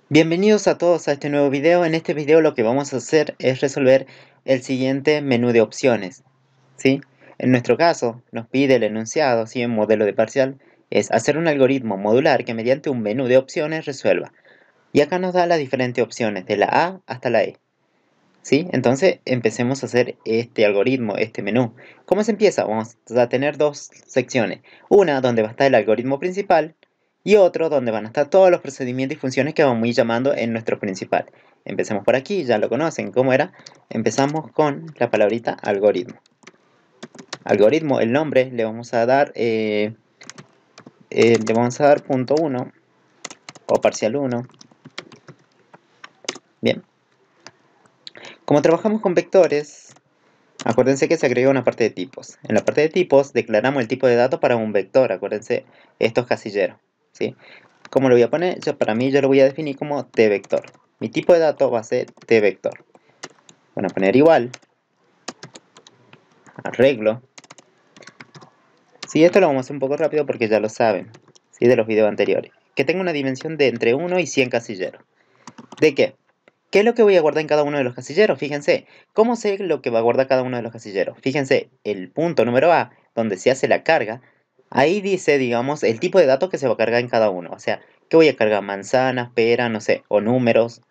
Bienvenidos a todos a este nuevo video. En este video lo que vamos a hacer es resolver el siguiente menú de opciones, ¿sí? En nuestro caso nos pide el enunciado, ¿sí? En modelo de parcial es hacer un algoritmo modular que mediante un menú de opciones resuelva. Y acá nos da las diferentes opciones de la A hasta la E, ¿sí? Entonces empecemos a hacer este algoritmo, este menú. ¿Cómo se empieza? Vamos a tener dos secciones. Una donde va a estar el algoritmo principal y otro donde van a estar todos los procedimientos y funciones que vamos a ir llamando en nuestro principal. Empecemos por aquí, ya lo conocen, ¿cómo era? Empezamos con la palabrita algoritmo. Algoritmo, el nombre le vamos a dar punto 1 o parcial 1. Bien. Como trabajamos con vectores, acuérdense que se agrega una parte de tipos. En la parte de tipos declaramos el tipo de dato para un vector. Acuérdense, esto es casillero, ¿sí? ¿Cómo lo voy a poner? Para mí yo lo voy a definir como t-vector. Mi tipo de dato va a ser t-vector. Van a poner igual. Arreglo. Sí, esto lo vamos a hacer un poco rápido porque ya lo saben, ¿sí? De los videos anteriores. Que tenga una dimensión de entre 1 y 100 casilleros. ¿De qué? ¿Qué es lo que voy a guardar en cada uno de los casilleros? Fíjense, ¿cómo sé lo que va a guardar cada uno de los casilleros? Fíjense, el punto número A, donde se hace la carga, ahí dice, digamos, el tipo de datos que se va a cargar en cada uno. O sea, ¿qué voy a cargar? Manzanas, peras, no sé, o números.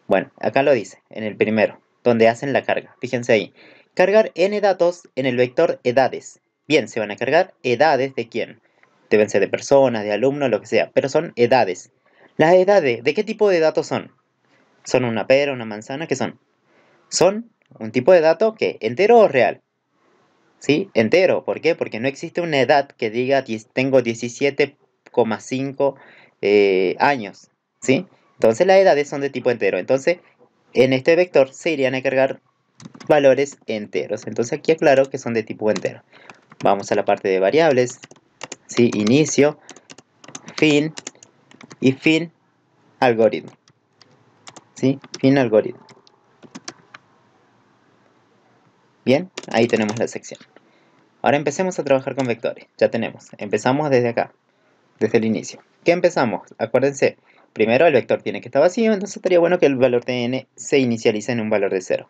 Bueno, acá lo dice, en el primero, donde hacen la carga. Fíjense ahí. Cargar n datos en el vector edades. Bien, se van a cargar edades de quién. Deben ser de personas, de alumnos, lo que sea, pero son edades. Las edades, ¿de qué tipo de datos son? ¿Son una pera, una manzana? ¿Qué son? Son un tipo de dato que entero o real. ¿Sí? Entero. ¿Por qué? Porque no existe una edad que diga tengo 17,5 años. ¿Sí? Entonces las edades son de tipo entero. Entonces en este vector se irían a cargar valores enteros. Entonces aquí aclaro que son de tipo entero. Vamos a la parte de variables. ¿Sí? Inicio, fin y fin algoritmo. ¿Sí? Fin algoritmo. Bien, ahí tenemos la sección. Ahora empecemos a trabajar con vectores. Ya tenemos. Empezamos desde acá, desde el inicio. ¿Qué empezamos? Acuérdense, primero el vector tiene que estar vacío, entonces estaría bueno que el valor de n se inicialice en un valor de 0.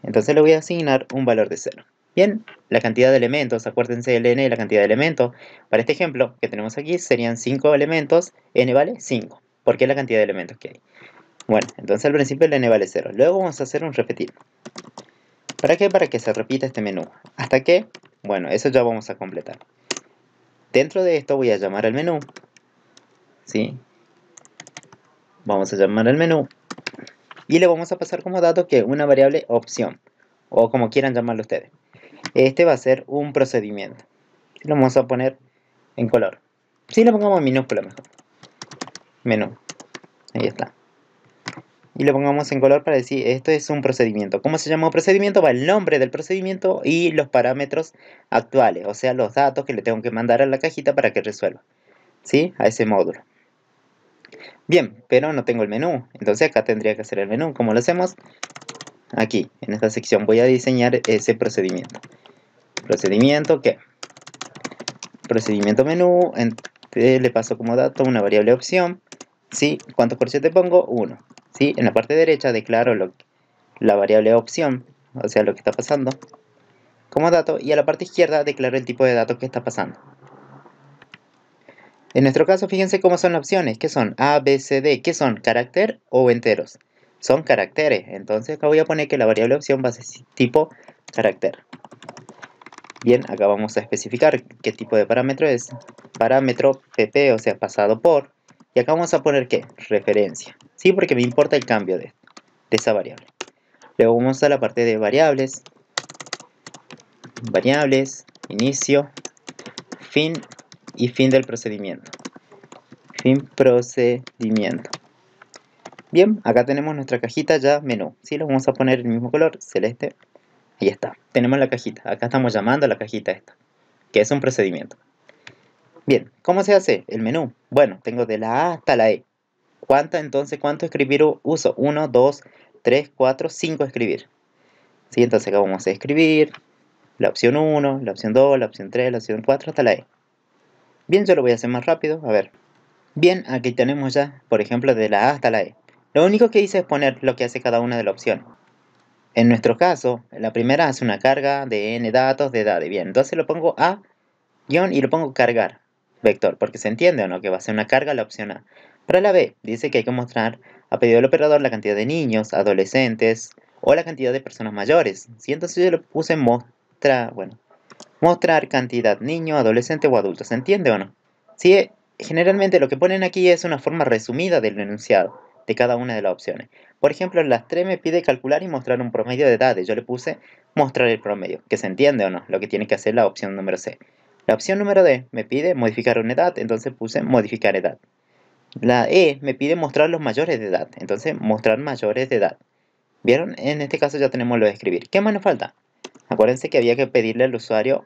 Entonces le voy a asignar un valor de 0. Bien, la cantidad de elementos, acuérdense del n, la cantidad de elementos. Para este ejemplo que tenemos aquí serían 5 elementos, n vale 5, porque es la cantidad de elementos que hay. Bueno, entonces al principio el n vale 0. Luego vamos a hacer un repetir. ¿Para qué? Para que se repita este menú. ¿Hasta qué? Bueno, eso ya vamos a completar. Dentro de esto voy a llamar al menú, ¿sí? Vamos a llamar al menú y le vamos a pasar como dato que una variable opción, o como quieran llamarlo ustedes. Este va a ser un procedimiento. Lo vamos a poner en color. Si lo pongamos en minúscula mejor. Menú. Ahí está. Y lo pongamos en color para decir esto es un procedimiento. ¿Cómo se llama un procedimiento? Va el nombre del procedimiento y los parámetros actuales, o sea, los datos que le tengo que mandar a la cajita para que resuelva, ¿sí? A ese módulo. Bien, pero no tengo el menú, entonces acá tendría que hacer el menú. ¿Cómo lo hacemos? Aquí, en esta sección voy a diseñar ese procedimiento. ¿Procedimiento qué? Procedimiento menú, le paso como dato una variable opción, ¿sí? ¿Cuántos corchetes pongo? 1, ¿sí? En la parte derecha declaro la variable opción, o sea, lo que está pasando, como dato, y a la parte izquierda declaro el tipo de datos que está pasando. En nuestro caso, fíjense cómo son las opciones. ¿Qué son? A, B, C, D. ¿Qué son? ¿Carácter o enteros? Son caracteres. Entonces acá voy a poner que la variable opción va a ser tipo carácter. Bien, acá vamos a especificar qué tipo de parámetro es. Parámetro pp, o sea, pasado por. Y acá vamos a poner ¿qué? Referencia. Sí, porque me importa el cambio de esa variable. Luego vamos a la parte de variables. Variables, inicio, fin y fin del procedimiento. Fin procedimiento. Bien, acá tenemos nuestra cajita ya menú. ¿Sí? Lo vamos a poner el mismo color, celeste. Ahí está, tenemos la cajita. Acá estamos llamando a la cajita esta, que es un procedimiento. Bien, ¿cómo se hace el menú? Bueno, tengo de la A hasta la E. ¿Cuánto escribir uso? 1, 2, 3, 4, 5 escribir. ¿Sí? Entonces acá vamos a escribir la opción 1, la opción 2, la opción 3, la opción 4 hasta la E. Bien, yo lo voy a hacer más rápido. A ver. Bien, aquí tenemos ya, por ejemplo, de la A hasta la E. Lo único que hice es poner lo que hace cada una de las opciones. En nuestro caso, la primera hace una carga de n datos de edad. Bien, entonces lo pongo a guión y lo pongo cargar vector, porque se entiende o no que va a ser una carga la opción A. Para la B, dice que hay que mostrar a pedido del operador la cantidad de niños, adolescentes o la cantidad de personas mayores. ¿Sí? Entonces yo le puse mostrar cantidad niño, adolescente o adulto. ¿Se entiende o no? Sí, generalmente lo que ponen aquí es una forma resumida del enunciado de cada una de las opciones. Por ejemplo, en las 3 me pide calcular y mostrar un promedio de edades. Yo le puse mostrar el promedio, que se entiende o no, lo que tiene que hacer la opción número C. La opción número D me pide modificar una edad, entonces puse modificar edad. La E me pide mostrar los mayores de edad, entonces mostrar mayores de edad. ¿Vieron? En este caso ya tenemos lo de escribir. ¿Qué más nos falta? Acuérdense que había que pedirle al usuario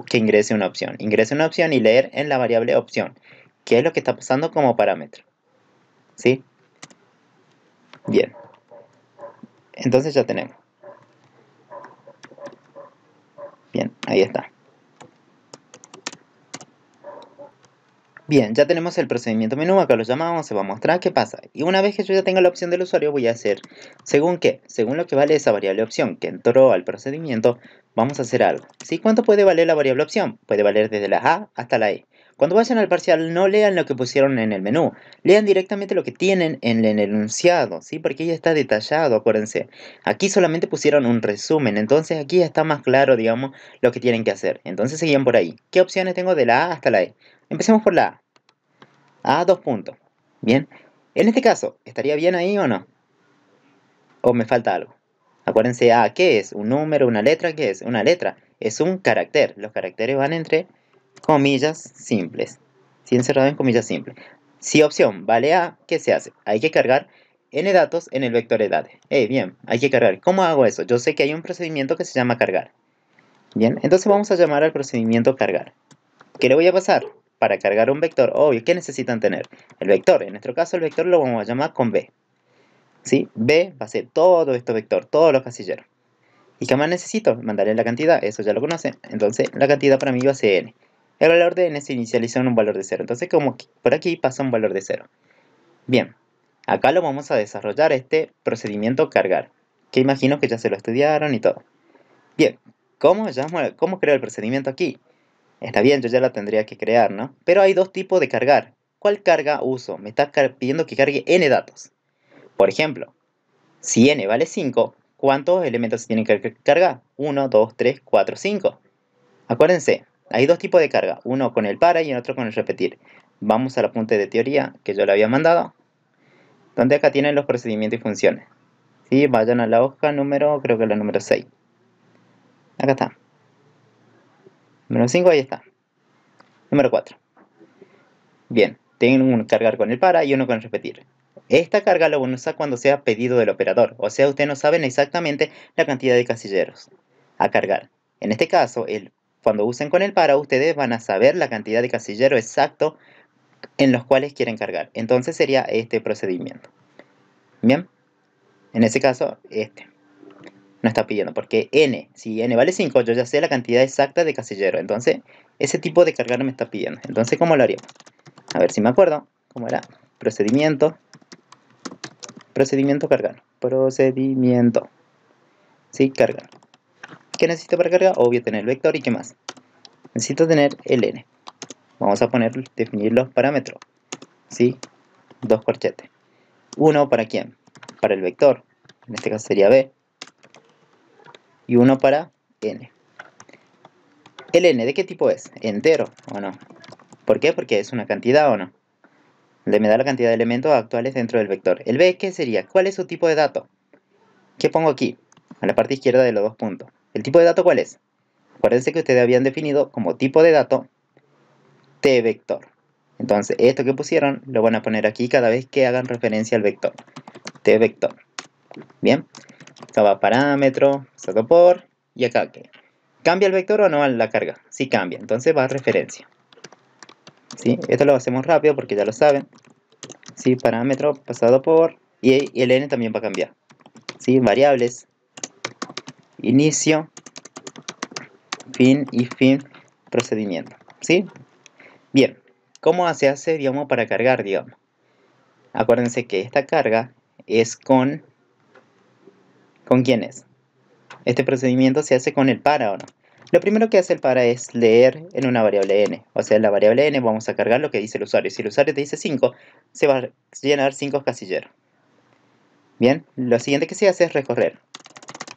que ingrese una opción. Ingrese una opción y leer en la variable opción, que es lo que está pasando como parámetro. ¿Sí? Bien. Entonces ya tenemos. Bien, ahí está. Bien, ya tenemos el procedimiento menú, acá lo llamamos, se va a mostrar qué pasa. Y una vez que yo ya tenga la opción del usuario, voy a hacer, ¿según qué? Según lo que vale esa variable opción que entró al procedimiento, vamos a hacer algo. ¿Sí? ¿Cuánto puede valer la variable opción? Puede valer desde la A hasta la E. Cuando vayan al parcial, no lean lo que pusieron en el menú, lean directamente lo que tienen en el enunciado, ¿sí? Porque ya está detallado, acuérdense. Aquí solamente pusieron un resumen, entonces aquí está más claro, digamos, lo que tienen que hacer. Entonces seguían por ahí. ¿Qué opciones tengo de la A hasta la E? Empecemos por la A. A, 2 puntos. Bien. En este caso, ¿estaría bien ahí o no? ¿O me falta algo? Acuérdense, A, ¿qué es? ¿Un número, una letra? ¿Qué es? Una letra. Es un carácter. Los caracteres van entre comillas simples. Si encerrado en comillas simples. Si opción vale A, ¿qué se hace? Hay que cargar n datos en el vector edades. Bien, hay que cargar. ¿Cómo hago eso? Yo sé que hay un procedimiento que se llama cargar. Bien, entonces vamos a llamar al procedimiento cargar. ¿Qué le voy a pasar? Para cargar un vector, obvio, ¿qué necesitan tener? El vector, en nuestro caso el vector lo vamos a llamar con B. ¿Sí? B va a ser todo este vector, todos los casilleros. ¿Y qué más necesito? Mandarle la cantidad, eso ya lo conocen. Entonces la cantidad para mí va a ser n. El valor de n se inicializa en un valor de 0. Entonces como por aquí pasa un valor de 0. Bien, acá lo vamos a desarrollar este procedimiento cargar, que imagino que ya se lo estudiaron y todo. Bien, ¿cómo creo el procedimiento aquí? Está bien, yo ya la tendría que crear, ¿no? Pero hay dos tipos de cargar. ¿Cuál carga uso? Me está pidiendo que cargue n datos. Por ejemplo, si n vale 5, ¿cuántos elementos se tienen que cargar? 1, 2, 3, 4, 5. Acuérdense, hay dos tipos de carga, uno con el para y otro con el repetir. Vamos al apunte de teoría que yo le había mandado, donde acá tienen los procedimientos y funciones. ¿Sí? Vayan a la hoja número, creo que la número 6. Acá está. Número 5, ahí está. Número 4. Bien, tienen un cargar con el para y uno con el repetir. Esta carga lo van a usar cuando sea pedido del operador, o sea, ustedes no saben exactamente la cantidad de casilleros a cargar. En este caso, cuando usen con el para, ustedes van a saber la cantidad de casilleros exacto en los cuales quieren cargar. Entonces sería este procedimiento. Bien, en ese caso, no está pidiendo, porque n, si n vale 5, yo ya sé la cantidad exacta de casilleros. Entonces, ese tipo de cargar me está pidiendo. Entonces, ¿cómo lo haríamos? A ver si me acuerdo. ¿Cómo era? Procedimiento cargar. Procedimiento. Sí, cargar. ¿Qué necesito para cargar? Obvio tener el vector y qué más. Necesito tener el n. Vamos a definir los parámetros. Sí, dos corchetes. Uno para quién? Para el vector. En este caso sería b. Y uno para n. ¿El n de qué tipo es? ¿Entero o no? ¿Por qué? Porque es una cantidad o no. Me da la cantidad de elementos actuales dentro del vector. ¿El b qué sería? ¿Cuál es su tipo de dato? ¿Qué pongo aquí? A la parte izquierda de los dos puntos. ¿El tipo de dato cuál es? Acuérdense que ustedes habían definido como tipo de dato t-vector. Entonces, esto que pusieron lo van a poner aquí cada vez que hagan referencia al vector. t-vector. Bien. Acá va parámetro, pasado por, y acá ¿qué? ¿Cambia el vector o no a la carga? Sí cambia, entonces va a referencia. ¿Sí? Esto lo hacemos rápido porque ya lo saben. ¿Sí? Parámetro, pasado por, y el n también va a cambiar. ¿Sí? Variables, inicio, fin y fin procedimiento. ¿Sí? Bien, ¿cómo se hace, digamos, para cargar, digamos? Acuérdense que esta carga es ¿con quién es? Este procedimiento se hace con el para o no. Lo primero que hace el para es leer en una variable n. O sea, en la variable n vamos a cargar lo que dice el usuario. Si el usuario te dice 5, se va a llenar 5 casilleros. Bien, lo siguiente que se hace es recorrer.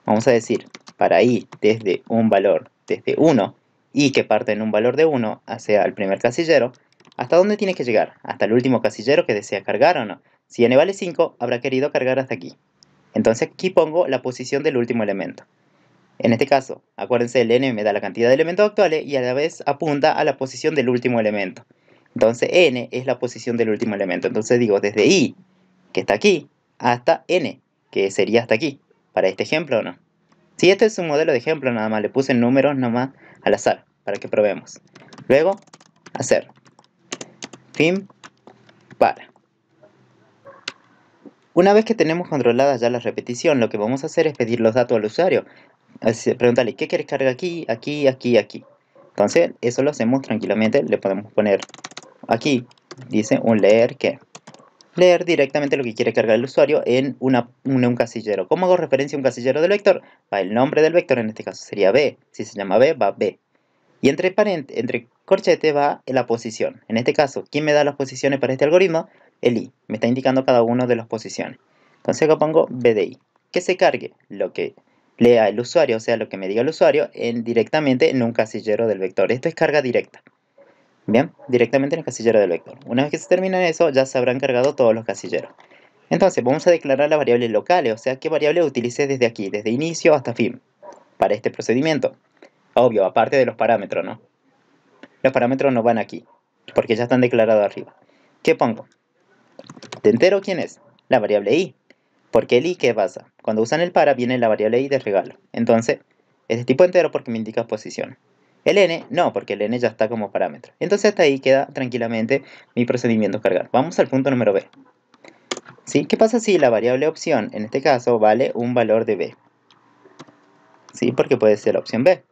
Vamos a decir, para i desde un valor, desde 1, y que parte en un valor de 1 hacia el primer casillero, ¿hasta dónde tiene que llegar? Hasta el último casillero que desea cargar o no. Si n vale 5, habrá querido cargar hasta aquí. Entonces aquí pongo la posición del último elemento. En este caso, acuérdense, el n me da la cantidad de elementos actuales y a la vez apunta a la posición del último elemento. Entonces n es la posición del último elemento. Entonces digo desde i, que está aquí, hasta n, que sería hasta aquí, para este ejemplo o no. Si este es un modelo de ejemplo, nada más le puse números nada más al azar, para que probemos. Luego, hacer fin para. Una vez que tenemos controlada ya la repetición, lo que vamos a hacer es pedir los datos al usuario. Preguntarle, ¿qué quieres cargar aquí, aquí, aquí, aquí? Entonces, eso lo hacemos tranquilamente. Le podemos poner aquí, dice un leer que. Leer directamente lo que quiere cargar el usuario en un casillero. ¿Cómo hago referencia a un casillero del vector? Va el nombre del vector, en este caso sería b. Si se llama b, va b. Y entre corchete va la posición. En este caso, ¿quién me da las posiciones para este algoritmo? El i. Me está indicando cada una de las posiciones. Entonces acá pongo b de i. Que se cargue lo que lea el usuario, o sea, lo que me diga el usuario, directamente en un casillero del vector. Esto es carga directa. Bien, directamente en el casillero del vector. Una vez que se termina eso, ya se habrán cargado todos los casilleros. Entonces, vamos a declarar las variables locales, o sea, qué variable utilicé desde aquí, desde inicio hasta fin, para este procedimiento. Obvio, aparte de los parámetros, ¿no? Los parámetros no van aquí, porque ya están declarados arriba. ¿Qué pongo? ¿De entero quién es? La variable i. Porque el i, ¿qué pasa? Cuando usan el para, viene la variable i de regalo. Entonces, es de tipo entero porque me indica posición. El n, no, porque el n ya está como parámetro. Entonces hasta ahí queda tranquilamente mi procedimiento cargar. Vamos al punto número b. ¿Sí? ¿Qué pasa si la variable opción, en este caso, vale un valor de b? ¿Sí? Porque puede ser la opción b.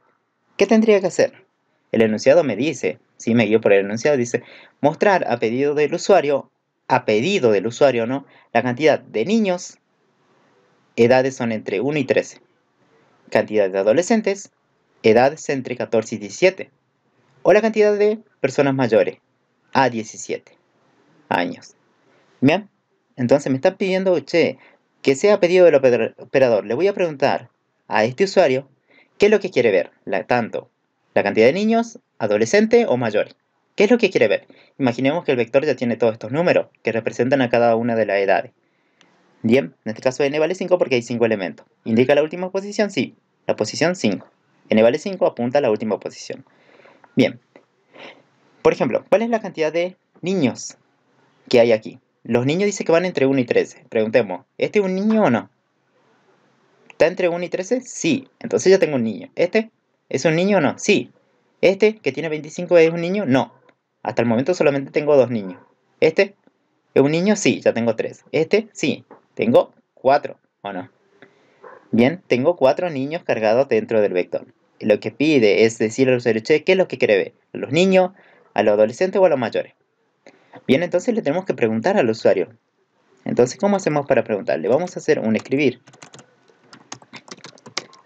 ¿Qué tendría que hacer? El enunciado me dice, si me guío por el enunciado, dice mostrar a pedido del usuario, ¿no? La cantidad de niños, edades son entre 1 y 13. Cantidad de adolescentes, edades entre 14 y 17. O la cantidad de personas mayores, a 17 años. Bien, entonces me está pidiendo, che, que sea pedido del operador. Le voy a preguntar a este usuario qué es lo que quiere ver, tanto la cantidad de niños, adolescentes o mayores. ¿Qué es lo que quiere ver? Imaginemos que el vector ya tiene todos estos números que representan a cada una de las edades. Bien, en este caso n vale 5 porque hay 5 elementos. ¿Indica la última posición? Sí, la posición 5. N vale 5 apunta a la última posición. Bien, por ejemplo, ¿cuál es la cantidad de niños que hay aquí? Los niños dicen que van entre 1 y 13. Preguntemos, ¿este es un niño o no? ¿Está entre 1 y 13? Sí, entonces ya tengo un niño. ¿Este es un niño o no? Sí. ¿Este que tiene 25 es un niño? No. Hasta el momento solamente tengo 2 niños. ¿Este es un niño? Sí, ya tengo 3. ¿Este? Sí, tengo 4, ¿o no? Bien, tengo 4 niños cargados dentro del vector. Lo que pide es decirle al usuario, che, ¿qué es lo que quiere ver? ¿A los niños, a los adolescentes o a los mayores? Bien, entonces le tenemos que preguntar al usuario. Entonces, ¿cómo hacemos para preguntarle? Vamos a hacer un escribir.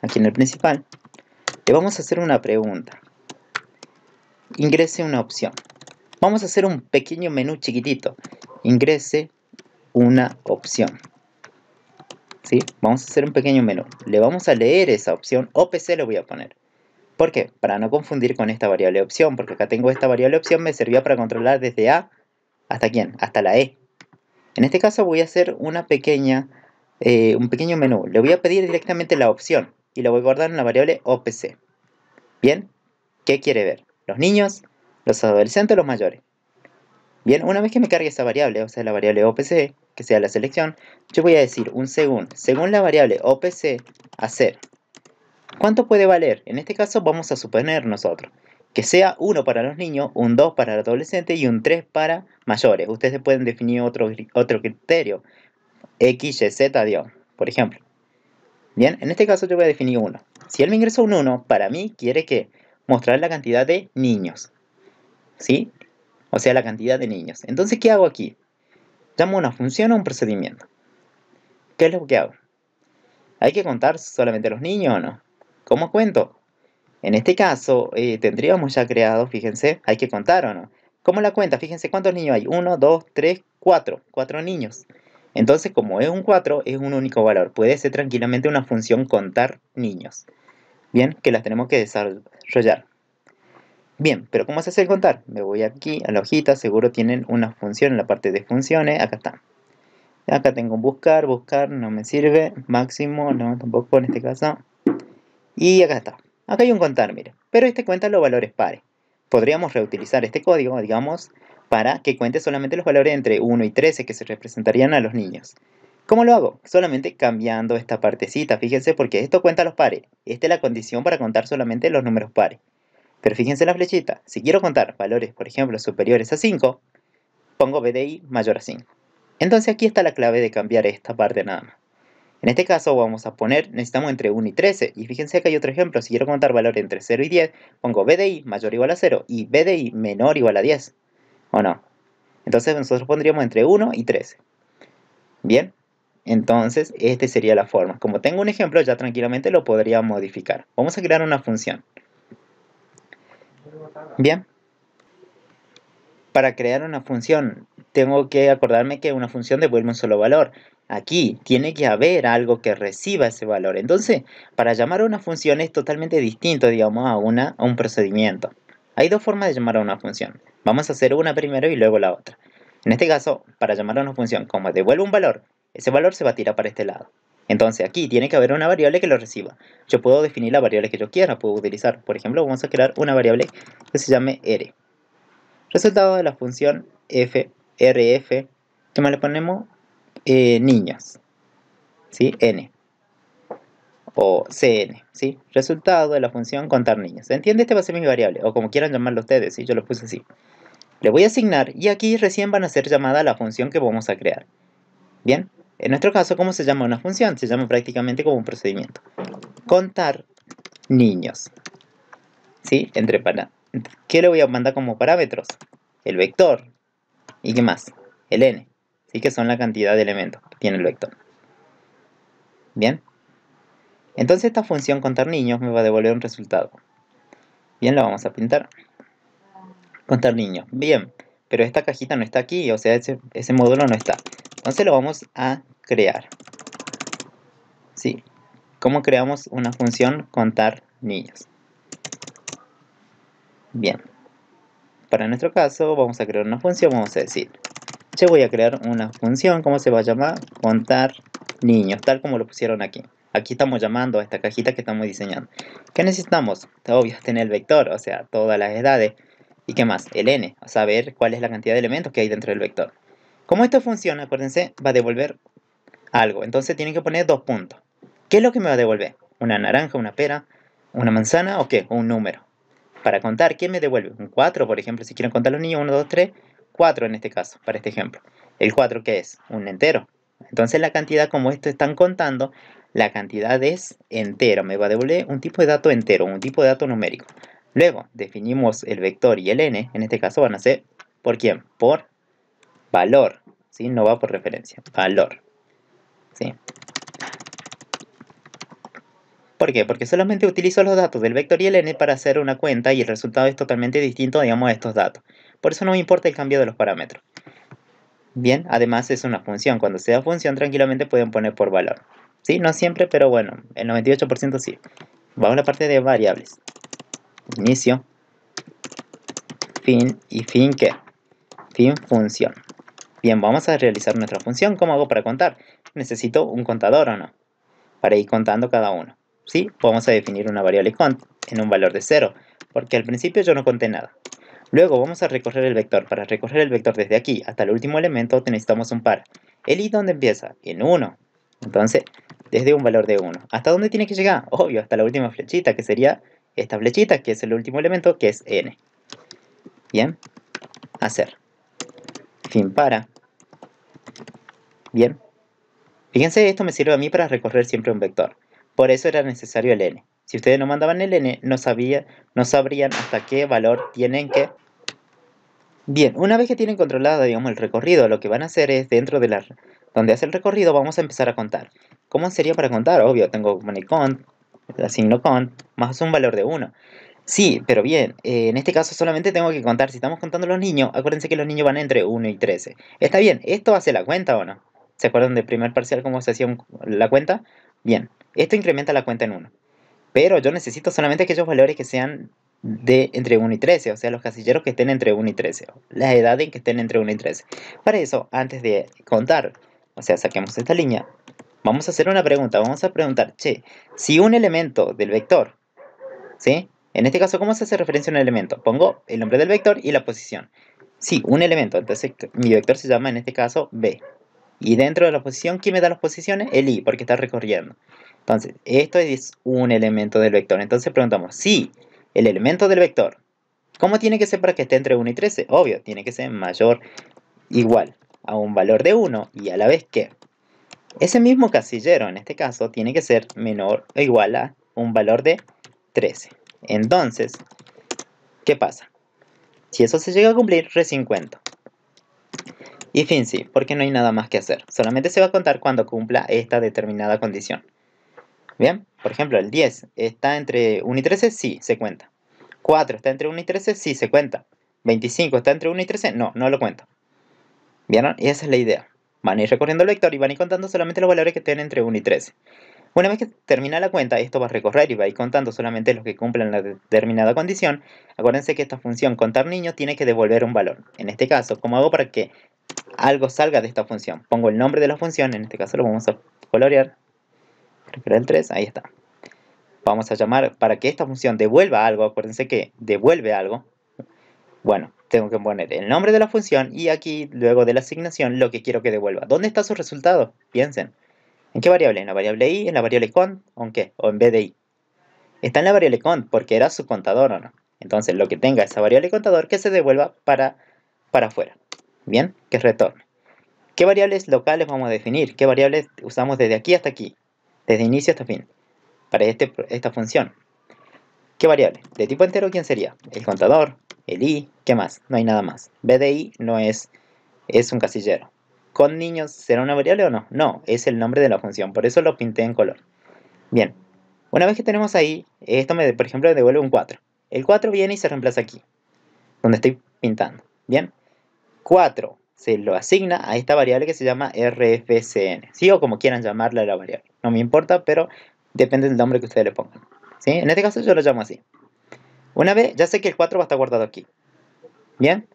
Aquí en el principal, le vamos a hacer una pregunta. Ingrese una opción. Vamos a hacer un pequeño menú chiquitito. Ingrese una opción. ¿Sí? Vamos a hacer un pequeño menú. Le vamos a leer esa opción. OPC le voy a poner. ¿Por qué? Para no confundir con esta variable opción. Porque acá tengo esta variable opción. Me servía para controlar desde A hasta ¿quién? Hasta la E. En este caso voy a hacer un pequeño menú. Le voy a pedir directamente la opción. Y la voy a guardar en la variable OPC. Bien. ¿Qué quiere ver? ¿Los niños, los adolescentes o los mayores? Bien, una vez que me cargue esa variable, o sea, la variable OPC, que sea la selección, yo voy a decir un según la variable OPC, hacer. ¿Cuánto puede valer? En este caso vamos a suponer nosotros que sea 1 para los niños, un 2 para los adolescentes y un 3 para mayores. Ustedes pueden definir otro criterio, X, Y, Z, digamos, por ejemplo. Bien, en este caso yo voy a definir 1. Si él me ingresa un 1, para mí quiere que mostrar la cantidad de niños. ¿Sí? o sea, la cantidad de niños. Entonces, ¿qué hago aquí? ¿Llamo una función o un procedimiento? ¿Qué es lo que hago? ¿Hay que contar solamente los niños o no? ¿Cómo cuento? En este caso, tendríamos ya creado, fíjense, hay que contar o no. ¿Cómo la cuenta? Fíjense cuántos niños hay. 1, 2, 3, 4. 4 niños. Entonces, como es un 4, es un único valor. Puede ser tranquilamente una función contar niños. Bien, que las tenemos que desarrollar. Bien, pero ¿cómo se hace el contar? Me voy aquí a la hojita, seguro tienen una función en la parte de funciones. Acá está. Acá tengo buscar, buscar, no me sirve. Máximo, no, tampoco en este caso. Y acá está. Acá hay un contar, mire. Pero este cuenta los valores pares. Podríamos reutilizar este código, digamos, para que cuente solamente los valores entre 1 y 13 que se representarían a los niños. ¿Cómo lo hago? Solamente cambiando esta partecita, fíjense, porque esto cuenta los pares. Esta es la condición para contar solamente los números pares. Pero fíjense la flechita. Si quiero contar valores, por ejemplo, superiores a 5, pongo BDI mayor a 5. Entonces aquí está la clave de cambiar esta parte nada más. En este caso vamos a poner, necesitamos entre 1 y 13. Y fíjense que hay otro ejemplo. Si quiero contar valores entre 0 y 10, pongo BDI mayor o igual a 0 y BDI menor o igual a 10. ¿O no? Entonces nosotros pondríamos entre 1 y 13. Bien. Entonces, esta sería la forma. Como tengo un ejemplo, ya tranquilamente lo podría modificar. Vamos a crear una función. Bien. Para crear una función, tengo que acordarme que una función devuelve un solo valor. Aquí tiene que haber algo que reciba ese valor. Entonces, para llamar a una función es totalmente distinto, digamos, a un procedimiento. Hay dos formas de llamar a una función. Vamos a hacer una primero y luego la otra. En este caso, para llamar a una función, como devuelve un valor, ese valor se va a tirar para este lado. Entonces, aquí tiene que haber una variable que lo reciba. Yo puedo definir la variable que yo quiera. Puedo utilizar, por ejemplo, vamos a crear una variable que se llame r. Resultado de la función frf, que más le ponemos niños, ¿sí? N o cn, ¿sí? Resultado de la función contar niños. ¿Se entiende? Este va a ser mi variable, o como quieran llamarlo ustedes, ¿sí? Yo lo puse así. Le voy a asignar y aquí recién van a ser llamada la función que vamos a crear. Bien, en nuestro caso, ¿cómo se llama una función? Se llama prácticamente como un procedimiento. Contar niños, ¿sí? ¿Qué le voy a mandar como parámetros? El vector. ¿Y qué más? El n. ¿Sí? Que son la cantidad de elementos que tiene el vector. Bien. Entonces esta función contar niños me va a devolver un resultado. Bien, la vamos a pintar. Contar niños. Bien. Pero esta cajita no está aquí, o sea, ese módulo no está. Entonces lo vamos a crear. ¿Sí? ¿Cómo creamos una función contar niños? Bien. Para nuestro caso vamos a crear una función, vamos a decir, yo voy a crear una función, ¿cómo se va a llamar? Contar niños, tal como lo pusieron aquí. Aquí estamos llamando a esta cajita que estamos diseñando. ¿Qué necesitamos? Obvio, tener el vector, o sea, todas las edades. ¿Y qué más? El n, a saber cuál es la cantidad de elementos que hay dentro del vector. Como esto funciona, acuérdense, va a devolver algo. Entonces tienen que poner 2 puntos. ¿Qué es lo que me va a devolver? ¿Una naranja, una pera, una manzana o qué? O un número. Para contar, ¿qué me devuelve? Un 4, por ejemplo, si quieren contar los niños, 1, 2, 3, 4 en este caso, para este ejemplo. ¿El 4 qué es? Un entero. Entonces la cantidad, como esto están contando, la cantidad es entero. Me va a devolver un tipo de dato entero, un tipo de dato numérico. Luego, definimos el vector y el n, en este caso van a ser, ¿por quién? Por valor, ¿sí? No va por referencia, valor, ¿sí? ¿Por qué? Porque solamente utilizo los datos del vector y el n para hacer una cuenta y el resultado es totalmente distinto, digamos, a estos datos. Por eso no me importa el cambio de los parámetros. Bien, además es una función. Cuando sea función, tranquilamente pueden poner por valor. ¿Sí? No siempre, pero bueno, el 98% sí. Vamos a la parte de variables. Inicio, fin y fin ¿qué? Fin función. Bien, vamos a realizar nuestra función. ¿Cómo hago para contar? Necesito un contador o no, para ir contando cada uno. ¿Sí? Vamos a definir una variable cont en un valor de 0, porque al principio yo no conté nada. Luego vamos a recorrer el vector. Para recorrer el vector desde aquí hasta el último elemento necesitamos un par. ¿El i dónde empieza? En 1. Entonces, desde un valor de 1. ¿Hasta dónde tiene que llegar? Obvio, hasta la última flechita, que sería esta flechita, que es el último elemento, que es n. Bien, hacer. Fin para. Bien. Fíjense, esto me sirve a mí para recorrer siempre un vector. Por eso era necesario el n. Si ustedes no mandaban el n, no sabrían hasta qué valor tienen que Bien, una vez que tienen controlado, digamos, el recorrido, lo que van a hacer es dentro de la... Donde hace el recorrido, vamos a empezar a contar. ¿Cómo sería para contar? Obvio, tengo cont, asigno cont, más un valor de 1. Sí, pero bien, en este caso solamente tengo que contar. Si estamos contando los niños, acuérdense que los niños van entre 1 y 13. Está bien, ¿esto hace la cuenta o no? ¿Se acuerdan del primer parcial cómo se hacía la cuenta? Bien, esto incrementa la cuenta en 1. Pero yo necesito solamente aquellos valores que sean de entre 1 y 13, o sea, los casilleros que estén entre 1 y 13, las edades que estén entre 1 y 13. Para eso, antes de contar, o sea, saquemos esta línea, vamos a hacer una pregunta. Vamos a preguntar, che, si un elemento del vector, ¿sí? En este caso, ¿cómo se hace referencia a un elemento? Pongo el nombre del vector y la posición. Sí, un elemento, entonces mi vector se llama en este caso B. Y dentro de la posición, ¿quién me da las posiciones? El i, porque está recorriendo. Entonces, esto es un elemento del vector. Entonces preguntamos, si el elemento del vector, ¿cómo tiene que ser para que esté entre 1 y 13? Obvio, tiene que ser mayor o igual a un valor de 1 y a la vez que ese mismo casillero, en este caso, tiene que ser menor o igual a un valor de 13. Entonces, ¿qué pasa? Si eso se llega a cumplir, recién cuento. Y fin sí, porque no hay nada más que hacer. Solamente se va a contar cuando cumpla esta determinada condición. Bien, por ejemplo, el 10 está entre 1 y 13, sí, se cuenta. 4 está entre 1 y 13, sí, se cuenta. 25 está entre 1 y 13, no, no lo cuento. ¿Vieron? Y esa es la idea. Van a ir recorriendo el vector y van a ir contando solamente los valores que estén entre 1 y 13. Una vez que termina la cuenta, esto va a recorrer y va a ir contando solamente los que cumplen la determinada condición. Acuérdense que esta función contar niños tiene que devolver un valor. En este caso, ¿cómo hago para que algo salga de esta función? Pongo el nombre de la función, en este caso lo vamos a colorear. Creo que era el 3, ahí está. Vamos a llamar para que esta función devuelva algo. Acuérdense que devuelve algo. Bueno, tengo que poner el nombre de la función y aquí, luego de la asignación, lo que quiero que devuelva. ¿Dónde está su resultado? Piensen. ¿En qué variable? ¿En la variable i? ¿En la variable cont? ¿O en qué? ¿O en vez de i? Está en la variable cont porque era su contador o no. Entonces, lo que tenga esa variable contador que se devuelva para afuera. Bien, que retorne. ¿Qué variables locales vamos a definir? ¿Qué variables usamos desde aquí hasta aquí? Desde inicio hasta fin. Para esta función. ¿Qué variable? ¿De tipo entero quién sería? El contador, el i, ¿qué más? No hay nada más. BDI no es un casillero. ¿Con niños será una variable o no? No, es el nombre de la función, por eso lo pinté en color. Bien, una vez que tenemos ahí, esto por ejemplo me devuelve un 4. El 4 viene y se reemplaza aquí, donde estoy pintando. Bien, 4 se lo asigna a esta variable que se llama RFCN, ¿sí? O como quieran llamarla la variable. No me importa, pero depende del nombre que ustedes le pongan. ¿Sí? En este caso yo lo llamo así. Una vez, ya sé que el 4 va a estar guardado aquí. ¿Bien?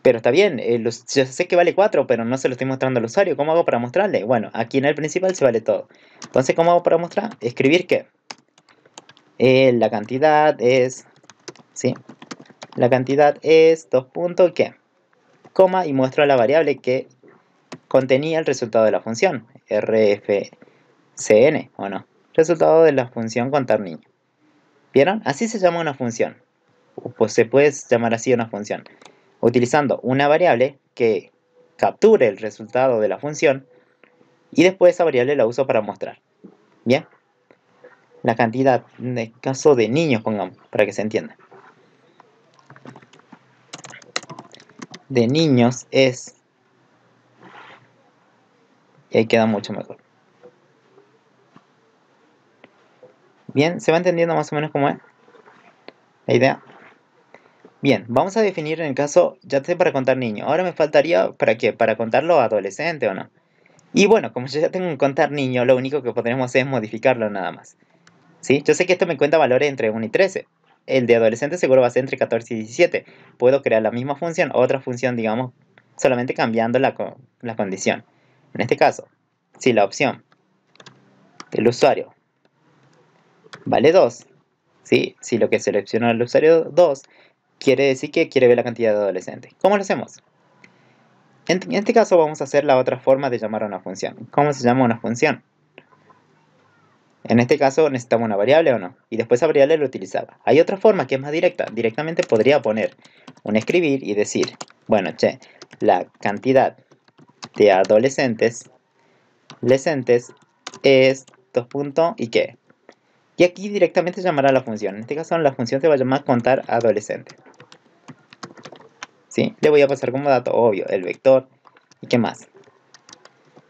Pero está bien, yo sé que vale 4, pero no se lo estoy mostrando al usuario. ¿Cómo hago para mostrarle? Bueno, aquí en el principal se vale todo. Entonces, ¿cómo hago para mostrar? Escribir que la cantidad es, ¿sí? La cantidad es 2 puntos, ¿qué? Coma, y muestro la variable que contenía el resultado de la función, RFCN, ¿o no? Resultado de la función contar niño. ¿Vieron? Así se llama una función. Pues se puede llamar así una función. Utilizando una variable que capture el resultado de la función y después esa variable la uso para mostrar. Bien, la cantidad, en el caso de niños, pongamos, para que se entienda. De niños es, y ahí queda mucho mejor. Bien, ¿se va entendiendo más o menos cómo es la idea? Bien, vamos a definir en el caso, ya sé para contar niños. Ahora me faltaría, ¿para qué? ¿Para contarlo adolescente o no? Y bueno, como yo ya tengo un contar niño, lo único que podremos hacer es modificarlo nada más. ¿Sí? Yo sé que esto me cuenta valores entre 1 y 13. El de adolescente seguro va a ser entre 14 y 17. Puedo crear la misma función, otra función, digamos, solamente cambiando la condición. En este caso, si la opción del usuario vale 2, ¿sí? Si lo que selecciona el usuario 2, quiere decir que quiere ver la cantidad de adolescentes. ¿Cómo lo hacemos? En este caso vamos a hacer la otra forma de llamar a una función. ¿Cómo se llama una función? En este caso necesitamos una variable o no. Y después esa variable lo utilizaba. Hay otra forma que es más directa. Directamente podría poner un escribir y decir, bueno, che, la cantidad de adolescentes es 2 puntos y qué. Y aquí directamente llamará la función. En este caso la función se va a llamar contar adolescente. ¿sí? Le voy a pasar como dato, obvio, el vector. ¿Y qué más?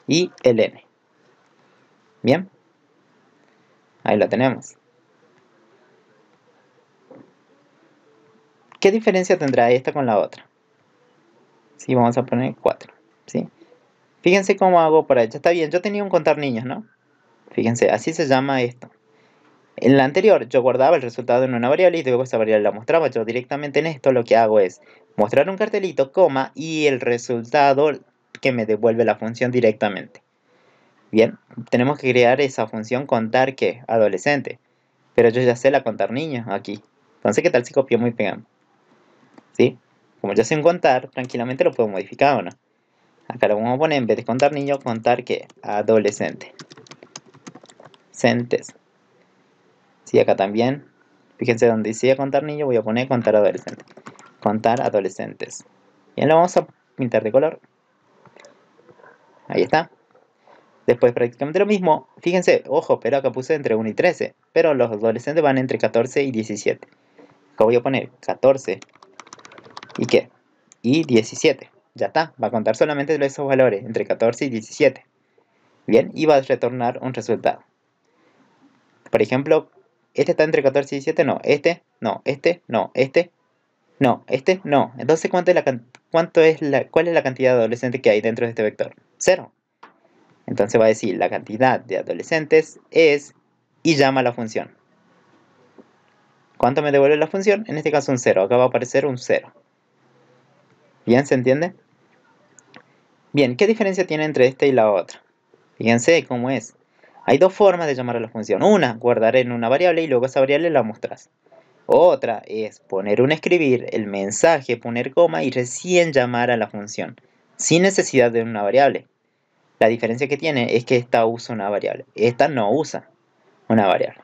Y el n. Bien. Ahí lo tenemos. ¿Qué diferencia tendrá esta con la otra? Sí, vamos a poner 4. ¿Sí? Fíjense cómo hago para ello. Está bien, yo tenía un contar niños, ¿no? Fíjense, así se llama esto. En la anterior yo guardaba el resultado en una variable y luego esa variable la mostraba. Yo directamente en esto lo que hago es mostrar un cartelito, coma, y el resultado que me devuelve la función directamente. Bien, tenemos que crear esa función contar que adolescente. Pero yo ya sé la contar niños aquí. Entonces, ¿qué tal si copiamos y pegamos? ¿Sí? Como ya sé un contar, tranquilamente lo puedo modificar o no. Acá lo vamos a poner, en vez de contar niños, contar que adolescente. Centes. Sí, acá también. Fíjense donde decía contar niños, voy a poner contar adolescente. Contar adolescentes. Bien, lo vamos a pintar de color. Ahí está. Después prácticamente lo mismo. Fíjense, ojo, pero acá puse entre 1 y 13. Pero los adolescentes van entre 14 y 17. Acá voy a poner 14. ¿Y qué? Y 17. Ya está. Va a contar solamente esos valores, entre 14 y 17. Bien, y va a retornar un resultado. Por ejemplo, este está entre 14 y 17. No, este, no, este, no, este, no, este, no. Entonces, ¿cuál es la cantidad de adolescentes que hay dentro de este vector? 0. Entonces va a decir la cantidad de adolescentes es y llama a la función. ¿Cuánto me devuelve la función? En este caso un 0. Acá va a aparecer un 0. ¿Bien? ¿Se entiende? Bien, ¿qué diferencia tiene entre esta y la otra? Fíjense cómo es. Hay dos formas de llamar a la función. Una, guardar en una variable y luego esa variable la mostras. Otra es poner un escribir, el mensaje, poner coma y recién llamar a la función, sin necesidad de una variable. La diferencia que tiene es que esta usa una variable. Esta no usa una variable.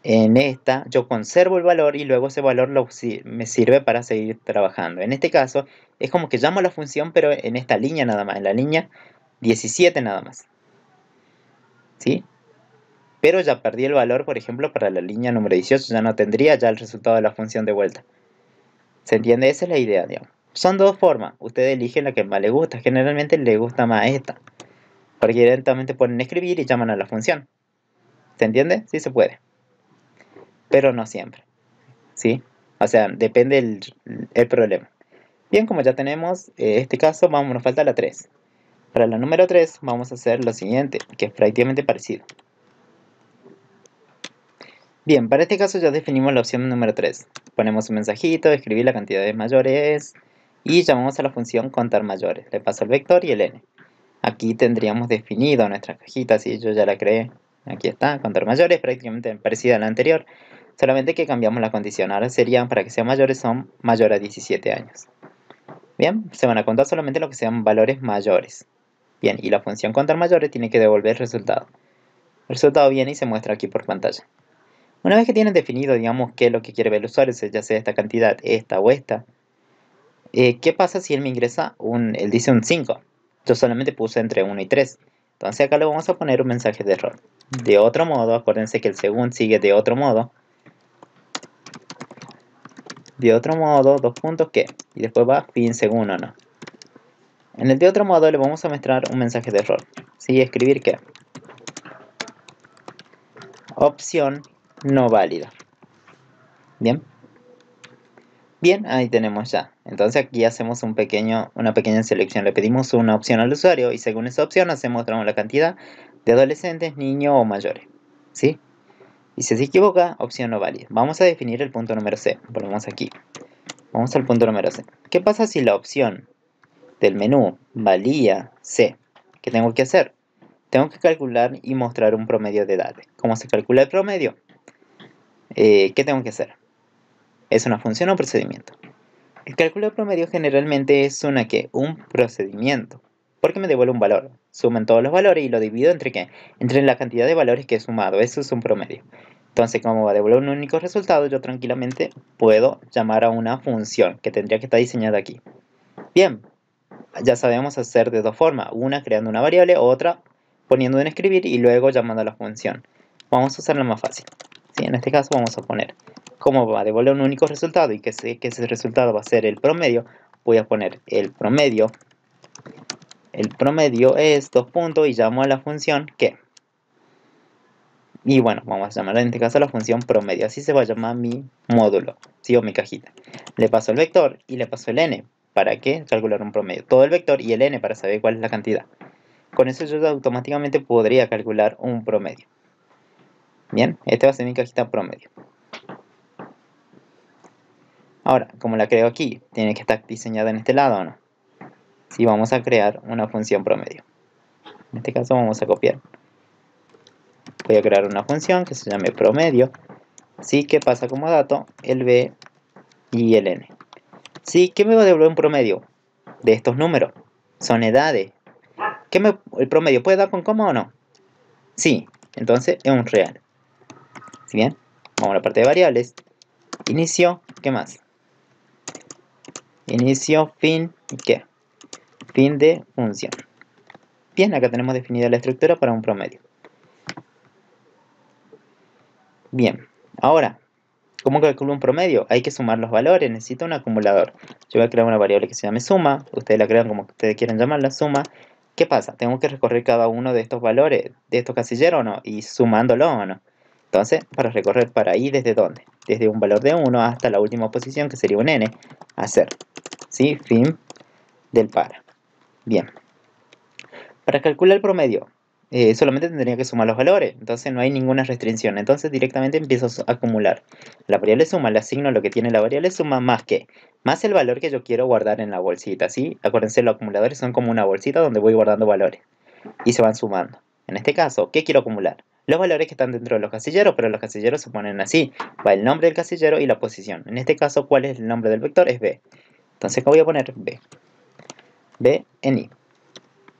En esta yo conservo el valor y luego ese valor me sirve para seguir trabajando. En este caso es como que llamo a la función pero en esta línea nada más, en la línea 17 nada más. ¿Sí? Pero ya perdí el valor, por ejemplo, para la línea número 18, ya no tendría ya el resultado de la función de vuelta. ¿Se entiende? Esa es la idea, digamos. Son dos formas, ustedes eligen la que más les gusta, generalmente les gusta más esta. Porque directamente ponen escribir y llaman a la función. ¿Se entiende? Sí se puede. Pero no siempre. ¿Sí? O sea, depende el problema. Bien, como ya tenemos este caso, nos falta la 3. Para la número 3 vamos a hacer lo siguiente, que es prácticamente parecido. Bien, para este caso ya definimos la opción número 3. Ponemos un mensajito, escribir la cantidad de mayores y llamamos a la función contar mayores. Le paso el vector y el n. Aquí tendríamos definido nuestra cajita, si yo ya la creé. Aquí está, contar mayores, prácticamente parecida a la anterior, solamente que cambiamos la condición. Ahora serían, para que sean mayores, son mayor a 17 años. Bien, se van a contar solamente lo que sean valores mayores. Bien, y la función contar mayores tiene que devolver el resultado. El resultado viene y se muestra aquí por pantalla. Una vez que tienen definido, digamos, qué es lo que quiere ver el usuario, ya sea esta cantidad, esta o esta, ¿qué pasa si él me ingresa él dice un 5? Yo solamente puse entre 1 y 3. Entonces acá le vamos a poner un mensaje de error. De otro modo, acuérdense que el según sigue de otro modo. De otro modo, dos puntos qué. Y después va fin según o no. En el de otro modo le vamos a mostrar un mensaje de error. ¿Sí? Escribir qué. Opción no válida. Bien. Bien, ahí tenemos ya. Entonces aquí hacemos una pequeña selección. Le pedimos una opción al usuario y según esa opción mostramos la cantidad de adolescentes, niños o mayores. ¿Sí? Y si se equivoca, opción no válida. Vamos a definir el punto número C. Ponemos aquí. Vamos al punto número C. ¿Qué pasa si la opción del menú valía C? ¿Qué tengo que hacer? Tengo que calcular y mostrar un promedio de edades. ¿Cómo se calcula el promedio? ¿Qué tengo que hacer? ¿Es una función o un procedimiento? El cálculo de promedio generalmente es un procedimiento, porque me devuelve un valor. Suman todos los valores y lo divido entre ¿qué? Entre la cantidad de valores que he sumado. Eso es un promedio. Entonces, como va a devolver un único resultado, yo tranquilamente puedo llamar a una función que tendría que estar diseñada aquí. Bien, ya sabemos hacer de dos formas. Una creando una variable, otra poniendo en escribir y luego llamando a la función. Vamos a usar la más fácil. ¿Sí? En este caso vamos a poner como va a devolver un único resultado y que sé que ese resultado va a ser el promedio, voy a poner el promedio. El promedio es 2 puntos y llamo a la función que. Y bueno, vamos a llamar en este caso a la función promedio. Así se va a llamar mi módulo, ¿sí? O mi cajita. Le paso el vector y le paso el n. ¿Para qué? Calcular un promedio. Todo el vector y el n para saber cuál es la cantidad. Con eso yo automáticamente podría calcular un promedio. Bien, este va a ser mi cajita promedio. Ahora, como la creo aquí, tiene que estar diseñada en este lado, ¿o no? Sí, vamos a crear una función promedio. En este caso vamos a copiar. Voy a crear una función que se llame promedio. Sí, que pasa como dato el b y el n. Sí, ¿qué me va a devolver un promedio de estos números? Son edades. ¿El promedio puede dar con coma o no? Sí, entonces es un real. ¿Sí bien? Vamos a la parte de variables. Inicio, ¿qué más? Inicio, fin, ¿y qué? Fin de función. Bien, acá tenemos definida la estructura para un promedio. Bien, ahora, ¿cómo calculo un promedio? Hay que sumar los valores, necesito un acumulador. Yo voy a crear una variable que se llame suma, ustedes la crean como ustedes quieran llamarla, suma. ¿Qué pasa? Tengo que recorrer cada uno de estos valores, de estos casilleros, ¿o no? Y sumándolo, ¿o no? Entonces, para recorrer para ahí, ¿desde dónde? Desde un valor de 1 hasta la última posición, que sería un n, hacer. ¿Sí? Fin del para. Bien. Para calcular el promedio, solamente tendría que sumar los valores, entonces no hay ninguna restricción. Entonces directamente empiezo a acumular. La variable suma le asigno lo que tiene la variable suma más el valor que yo quiero guardar en la bolsita, ¿sí? Acuérdense, los acumuladores son como una bolsita donde voy guardando valores y se van sumando. En este caso, ¿qué quiero acumular? Los valores que están dentro de los casilleros, pero los casilleros se ponen así. Va el nombre del casillero y la posición. En este caso, ¿cuál es el nombre del vector? Es b. Entonces acá voy a poner b. b en i.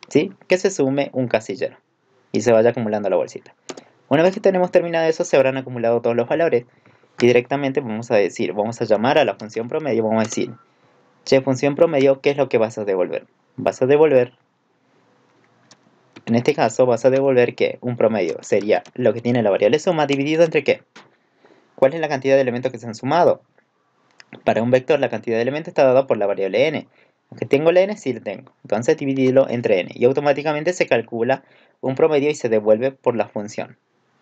¿Sí? Que se sume un casillero y se vaya acumulando la bolsita. Una vez que tenemos terminado eso, se habrán acumulado todos los valores y directamente vamos a llamar a la función promedio, vamos a decir, che, función promedio, ¿qué es lo que vas a devolver? Vas a devolver, en este caso vas a devolver que un promedio sería lo que tiene la variable suma dividido entre qué. ¿Cuál es la cantidad de elementos que se han sumado? Para un vector la cantidad de elementos está dada por la variable n. Aunque tengo la n, sí la tengo. Entonces dividirlo entre n. Y automáticamente se calcula un promedio y se devuelve por la función.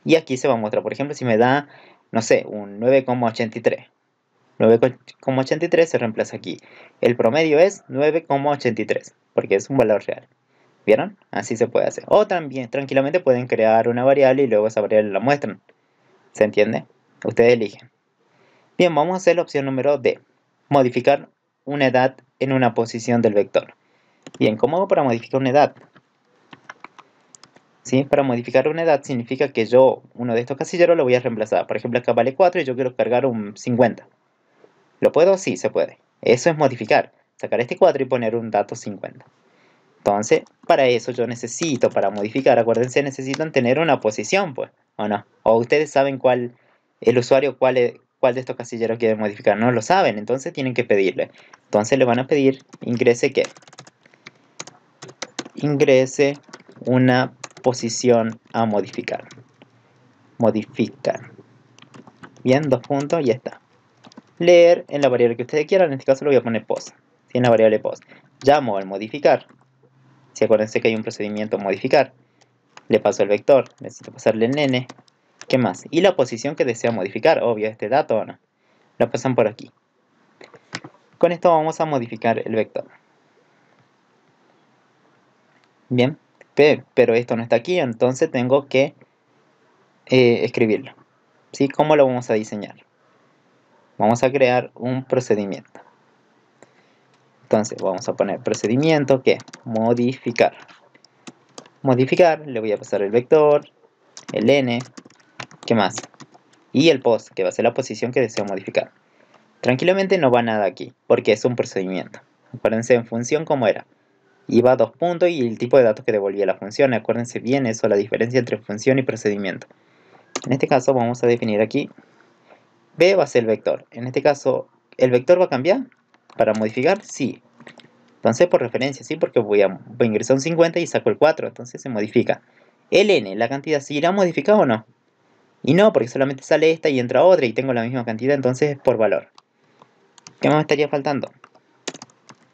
Y aquí se va a mostrar, por ejemplo, si me da, no sé, un 9,83. 9,83 se reemplaza aquí. El promedio es 9,83, porque es un valor real. ¿Vieron? Así se puede hacer. O también, tranquilamente pueden crear una variable y luego esa variable la muestran. ¿Se entiende? Ustedes eligen. Bien, vamos a hacer la opción número D. Modificar una edad en una posición del vector. Bien, ¿cómo hago para modificar una edad? ¿Sí? Para modificar una edad significa que yo, uno de estos casilleros lo voy a reemplazar. Por ejemplo, acá vale 4 y yo quiero cargar un 50. ¿Lo puedo? Sí, se puede. Eso es modificar. Sacar este 4 y poner un dato 50. Entonces, para eso yo necesito, para modificar, acuérdense, necesitan tener una posición, pues, ¿o no? O ustedes saben cuál, el usuario, cuál de estos casilleros quiere modificar. No lo saben, entonces tienen que pedirle. Entonces le van a pedir, ingrese ¿qué? Ingrese una posición a modificar. Modificar. Bien, 2 puntos, ya está. Leer en la variable que ustedes quieran, en este caso lo voy a poner post. ¿Sí? En la variable post. Llamo al modificar. Si acuérdense que hay un procedimiento modificar. Le paso el vector, necesito pasarle el n. ¿Qué más? Y la posición que desea modificar, obvio, este dato o no. Lo pasan por aquí. Con esto vamos a modificar el vector. Bien, pero esto no está aquí, entonces tengo que escribirlo. ¿Sí? ¿Cómo lo vamos a diseñar? Vamos a crear un procedimiento. Entonces vamos a poner procedimiento que modificar. Modificar, le voy a pasar el vector, el n, ¿qué más? Y el post, que va a ser la posición que deseo modificar. Tranquilamente no va nada aquí, porque es un procedimiento. Acuérdense en función cómo era. Iba a 2 puntos y el tipo de datos que devolvía la función. Acuérdense bien eso, la diferencia entre función y procedimiento. En este caso vamos a definir aquí, b va a ser el vector. En este caso, ¿el vector va a cambiar? ¿Para modificar? Sí. Entonces por referencia, sí, porque voy a ingresar un 50 y saco el 4, entonces se modifica. El n, la cantidad, ¿se irá modificado o no? Y no, porque solamente sale esta y entra otra y tengo la misma cantidad, entonces es por valor. ¿Qué me estaría faltando?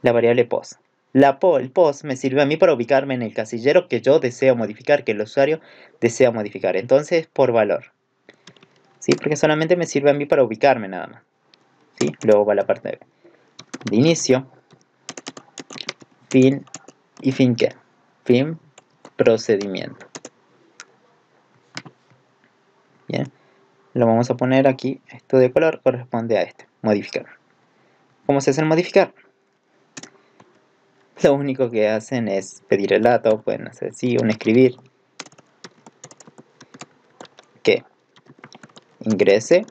La variable pos. El pos me sirve a mí para ubicarme en el casillero que yo deseo modificar, que el usuario desea modificar. Entonces, por valor. ¿Sí? Porque solamente me sirve a mí para ubicarme nada más. ¿Sí? Luego va la parte de inicio, fin y fin qué. Fin procedimiento. Bien. Lo vamos a poner aquí. Esto de color corresponde a este. Modificar. ¿Cómo se hace el modificar? Lo único que hacen es pedir el dato. Pueden hacer así, un escribir. Que ingrese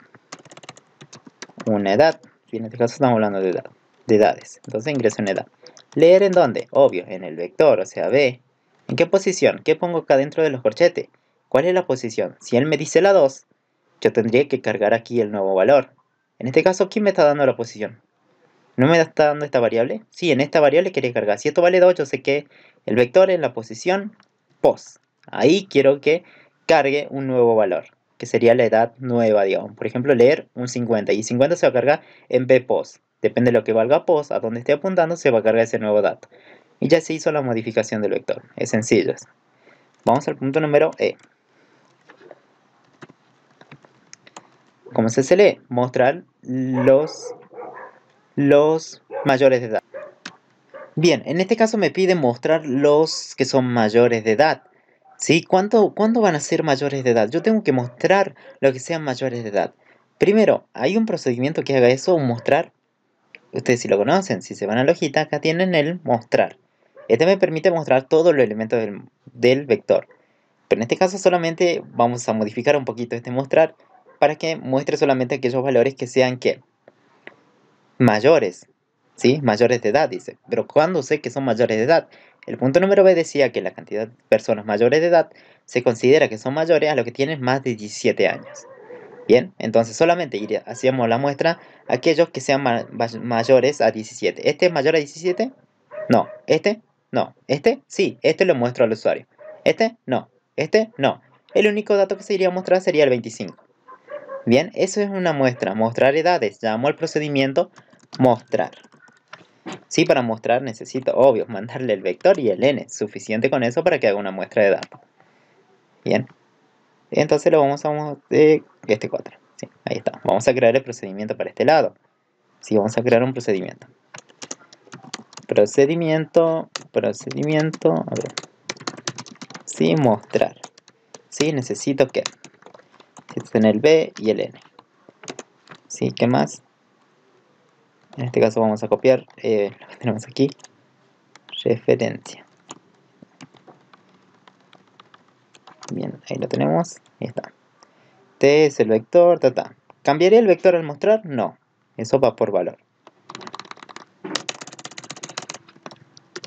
una edad. Y en este caso estamos hablando de edad, de edades. Entonces ingreso una edad. ¿Leer en dónde? Obvio, en el vector, o sea, B. ¿En qué posición? ¿Qué pongo acá dentro de los corchetes? ¿Cuál es la posición? Si él me dice la 2, yo tendría que cargar aquí el nuevo valor. En este caso, ¿quién me está dando la posición? ¿No me está dando esta variable? Sí, en esta variable quería cargar. Si esto vale 2, yo sé que el vector en la posición pos. Ahí quiero que cargue un nuevo valor, que sería la edad nueva, digamos. Por ejemplo, leer un 50 y 50 se va a cargar en bpos. Depende de lo que valga pos, a donde esté apuntando, se va a cargar ese nuevo dato. Y ya se hizo la modificación del vector. Es sencillo. Vamos al punto número E. ¿Cómo se lee? Mostrar los mayores de edad. Bien, en este caso me pide mostrar los que son mayores de edad. ¿Sí? ¿Cuándo van a ser mayores de edad? Yo tengo que mostrar lo que sean mayores de edad. Primero, hay un procedimiento que haga eso, un mostrar. Ustedes si lo conocen, si se van a la hojita, acá tienen el mostrar. Este me permite mostrar todos los elementos del vector. Pero en este caso solamente vamos a modificar un poquito este mostrar para que muestre solamente aquellos valores que sean ¿qué? Mayores. ¿Sí? Mayores de edad, dice. Pero ¿cuándo sé que son mayores de edad? El punto número B decía que la cantidad de personas mayores de edad se considera que son mayores a los que tienen más de 17 años. Bien, entonces solamente hacíamos la muestra a aquellos que sean mayores a 17. ¿Este es mayor a 17? No. ¿Este? No. ¿Este? Sí, este lo muestro al usuario. ¿Este? No. ¿Este? No. El único dato que se iría a mostrar sería el 25. Bien, eso es una muestra. Mostrar edades. Llamo al procedimiento mostrar. Sí, para mostrar necesito, obvio, mandarle el vector y el n. Suficiente con eso para que haga una muestra de datos. Bien. Entonces lo vamos a este 4. Sí, ahí está. Vamos a crear el procedimiento para este lado. Sí, vamos a crear un procedimiento. Procedimiento. A ver. Sí, mostrar. Sí, necesito que. Necesito el B y el N. Sí, ¿qué más? En este caso vamos a copiar lo que tenemos aquí. Referencia. Bien, ahí lo tenemos. Ahí está. T es el vector, ta. ¿Cambiaría el vector al mostrar? No. Eso va por valor.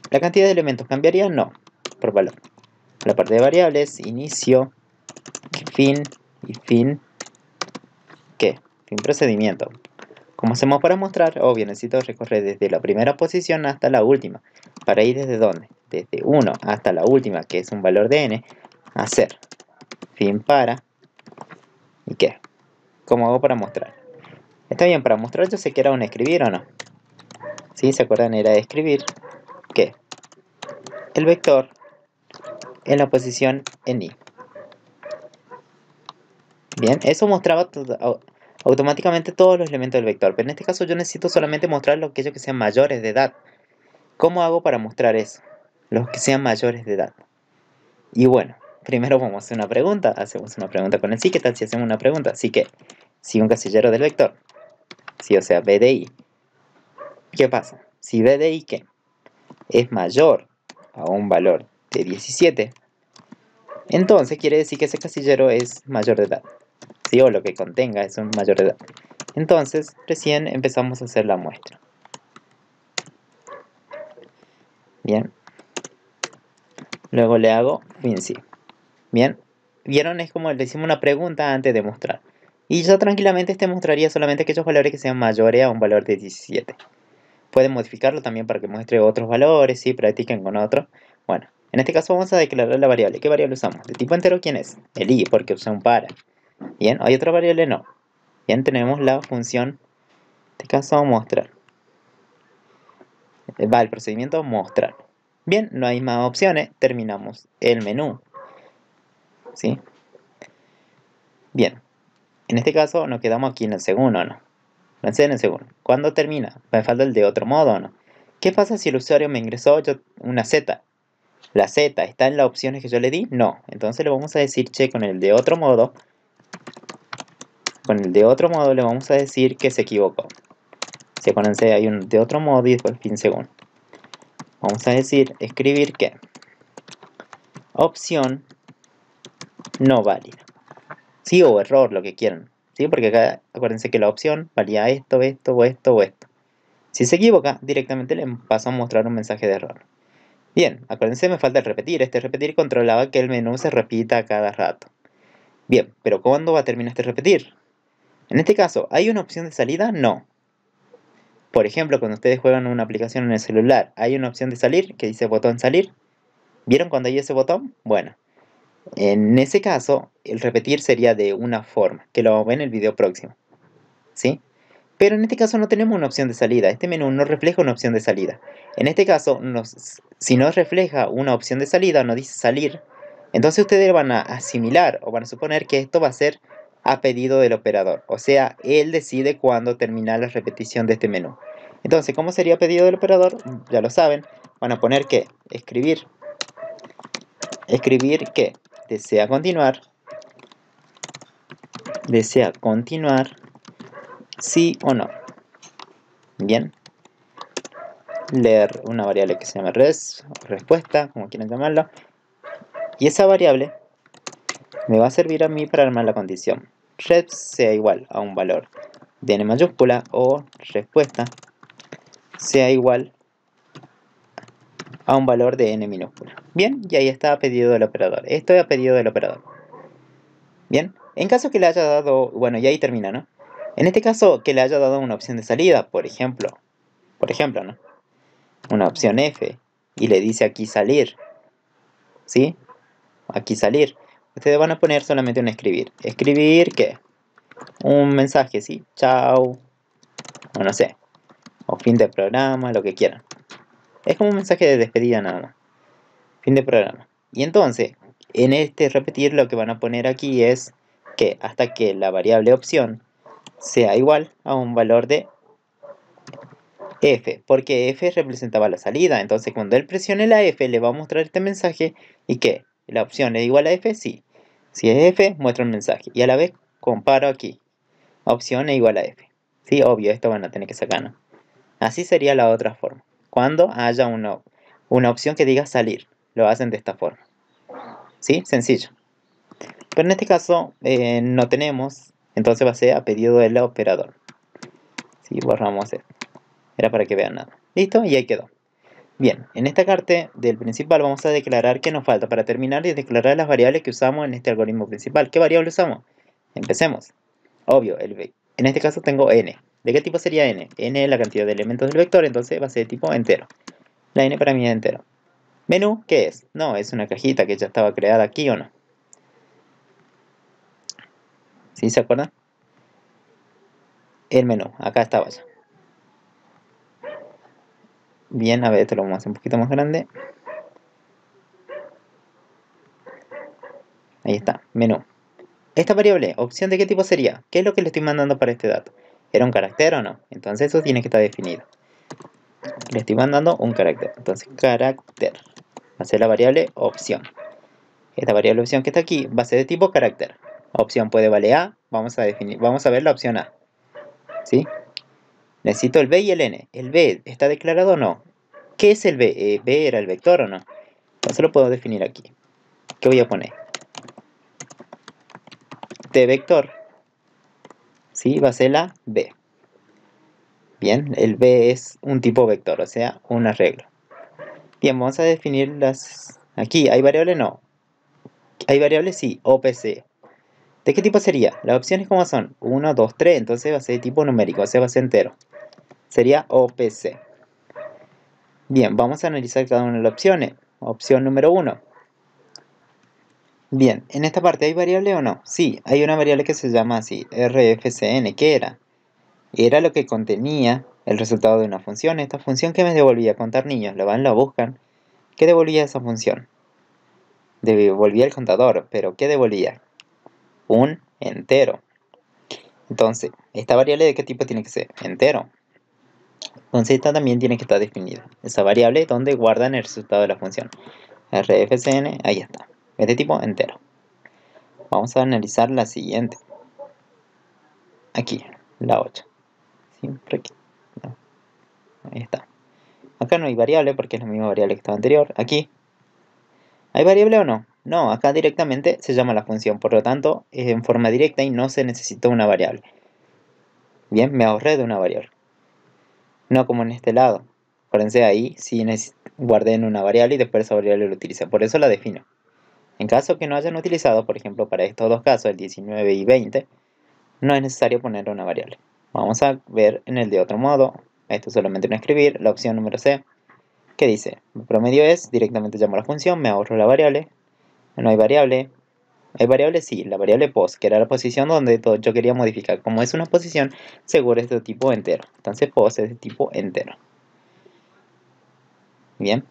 ¿La cantidad de elementos cambiaría? No. Por valor. La parte de variables, inicio, fin y fin. ¿Qué? Fin procedimiento. ¿Cómo hacemos para mostrar? Obvio, necesito recorrer desde la primera posición hasta la última. ¿Para ir desde dónde? Desde 1 hasta la última, que es un valor de n. Hacer. Fin para. ¿Y qué? ¿Cómo hago para mostrar? Está bien, para mostrar yo sé que era un escribir o no. ¿Sí? ¿Se acuerdan? Era escribir. ¿Qué? El vector en la posición en i. Bien, eso mostraba automáticamente todos los elementos del vector, pero en este caso yo necesito solamente mostrar aquellos que sean mayores de edad. ¿Cómo hago para mostrar eso? Los que sean mayores de edad. Y bueno, primero vamos a hacer una pregunta. Hacemos una pregunta con el sí. ¿Qué tal si hacemos una pregunta? Así que, si un casillero del vector, sí, o sea, b de i, ¿qué pasa? Si b de i, ¿qué? Es mayor a un valor de 17, entonces quiere decir que ese casillero es mayor de edad. ¿Sí? O lo que contenga es un mayor de edad. Entonces, recién empezamos a hacer la muestra. Bien. Luego le hago fin sí. Bien. ¿Vieron? Es como le hicimos una pregunta antes de mostrar. Y yo tranquilamente mostraría solamente aquellos valores que sean mayores a un valor de 17. Pueden modificarlo también para que muestre otros valores, ¿sí? Practiquen con otros. Bueno, en este caso vamos a declarar la variable. ¿Qué variable usamos? ¿De tipo entero quién es? El i, porque usa un para. Bien, hay otra variable no. Bien, tenemos la función, en este caso mostrar. Va el procedimiento mostrar. Bien, no hay más opciones, terminamos el menú. ¿Sí? Bien, en este caso nos quedamos aquí en el segundo, ¿no? Pensé en el segundo. ¿Cuándo termina? Me falta el de otro modo, ¿no? ¿Qué pasa si el usuario me ingresó una Z? ¿La Z está en las opciones que yo le di? No. Entonces le vamos a decir, che, con el de otro modo. Con el de otro modo le vamos a decir que se equivocó. Si acuérdense, hay un de otro modo y después fin segundo. Vamos a decir, escribir que opción no válida. Sí o error, lo que quieran. ¿Sí? Porque acá acuérdense que la opción valía esto, esto, o esto, o esto. Si se equivoca, directamente le paso a mostrar un mensaje de error. Bien, acuérdense, me falta el repetir. Este repetir controlaba que el menú se repita a cada rato. Bien, pero ¿cuándo va a terminar este repetir? En este caso, ¿hay una opción de salida? No. Por ejemplo, cuando ustedes juegan una aplicación en el celular, ¿hay una opción de salir que dice botón salir? ¿Vieron cuando hay ese botón? Bueno, en ese caso, el repetir sería de una forma, que lo vamos a ver en el video próximo. ¿Sí? Pero en este caso no tenemos una opción de salida. Este menú no refleja una opción de salida. En este caso, si no refleja una opción de salida, no dice salir, entonces ustedes van a asimilar o van a suponer que esto va a ser a pedido del operador. O sea, él decide cuándo terminar la repetición de este menú. Entonces, ¿cómo sería pedido del operador? Ya lo saben. Van a poner que escribir que desea continuar, sí o no. Bien. Leer una variable que se llama respuesta, como quieran llamarlo, y esa variable me va a servir a mí para armar la condición res sea igual a un valor de n mayúscula o respuesta sea igual a un valor de n minúscula. Bien, y ahí está a pedido del operador. Esto es a pedido del operador. Bien, en caso que le haya dado, bueno, y ahí termina, ¿no? En este caso que le haya dado una opción de salida, por ejemplo, ¿no? Una opción F y le dice aquí salir, ¿sí? Aquí salir. Ustedes van a poner solamente un escribir. ¿Escribir qué? Un mensaje, ¿sí? Chao. O no sé. O fin de programa, lo que quieran. Es como un mensaje de despedida nada más. Fin de programa. Y entonces, en este repetir lo que van a poner aquí es que hasta que la variable opción sea igual a un valor de F, porque F representaba la salida. Entonces cuando él presione la F le va a mostrar este mensaje y que la opción es igual a F, sí. Si es F, muestra un mensaje. Y a la vez comparo aquí. Opción es igual a F. Sí, obvio, esto van a tener que sacar, ¿no? Así sería la otra forma. Cuando haya una opción que diga salir, lo hacen de esta forma. ¿Sí? Sencillo. Pero en este caso no tenemos, entonces va a ser a pedido del operador. Si borramos esto. Era para que vean nada. ¿Listo? Y ahí quedó. Bien, en esta parte del principal vamos a declarar qué nos falta para terminar y declarar las variables que usamos en este algoritmo principal. ¿Qué variable usamos? Empecemos. Obvio, en este caso tengo n. ¿De qué tipo sería n? N es la cantidad de elementos del vector, entonces va a ser de tipo entero. La n para mí es entero. Menú, ¿qué es? No, es una cajita que ya estaba creada aquí o no. ¿Sí se acuerdan? El menú, acá estaba ya. Bien, a ver, esto lo vamos a hacer un poquito más grande. Ahí está, menú. Esta variable, opción de qué tipo sería, ¿qué es lo que le estoy mandando para este dato? ¿Era un carácter o no? Entonces eso tiene que estar definido. Le estoy mandando un carácter, entonces carácter va a ser la variable opción. Esta variable opción que está aquí va a ser de tipo carácter. Opción puede valer A, vamos a ver la opción A. ¿Sí? Necesito el B y el N. ¿El B está declarado o no? ¿Qué es el B? ¿B era el vector o no? Entonces lo puedo definir aquí. ¿Qué voy a poner? T vector. ¿Sí? Va a ser la B. Bien, el B es un tipo vector, o sea, un arreglo. Bien, vamos a definir las... Aquí, ¿hay variable? No. ¿Hay variable? Sí, OPC. ¿De qué tipo sería? Las opciones como son 1, 2, 3, entonces va a ser de tipo numérico, o sea, va a ser entero. Sería OPC. Bien, vamos a analizar cada una de las opciones. Opción número 1. Bien, en esta parte ¿hay variable o no? Sí, hay una variable que se llama así, RFCN. ¿Qué era? Era lo que contenía el resultado de una función. Esta función que me devolvía contar niños, lo van, lo buscan. ¿Qué devolvía esa función? Devolvía el contador, pero ¿qué devolvía? Un entero. Entonces, ¿esta variable de qué tipo tiene que ser? Entero. Entonces esta también tiene que estar definida. Esa variable donde guardan el resultado de la función. RFCN, ahí está. Es de tipo entero. Vamos a analizar la siguiente. Aquí, la 8. Siempre aquí. No, ahí está. Acá no hay variable porque es la misma variable que estaba anterior. Aquí, ¿hay variable o no? No, acá directamente se llama la función. Por lo tanto, es en forma directa y no se necesita una variable. Bien, me ahorré de una variable. No como en este lado. Acuérdense, ahí sí guardé en una variable y después esa variable la utilicé. Por eso la defino. En caso que no hayan utilizado, por ejemplo, para estos dos casos, el 19 y 20, no es necesario poner una variable. Vamos a ver en el de otro modo. Esto solamente no escribir. La opción número C, que dice, el promedio es, directamente llamo a la función, me ahorro la variable. No hay variable. ¿Hay variable? Sí, la variable pos, que era la posición donde yo quería modificar. Como es una posición, seguro es de tipo entero. Entonces pos es de tipo entero. Bien.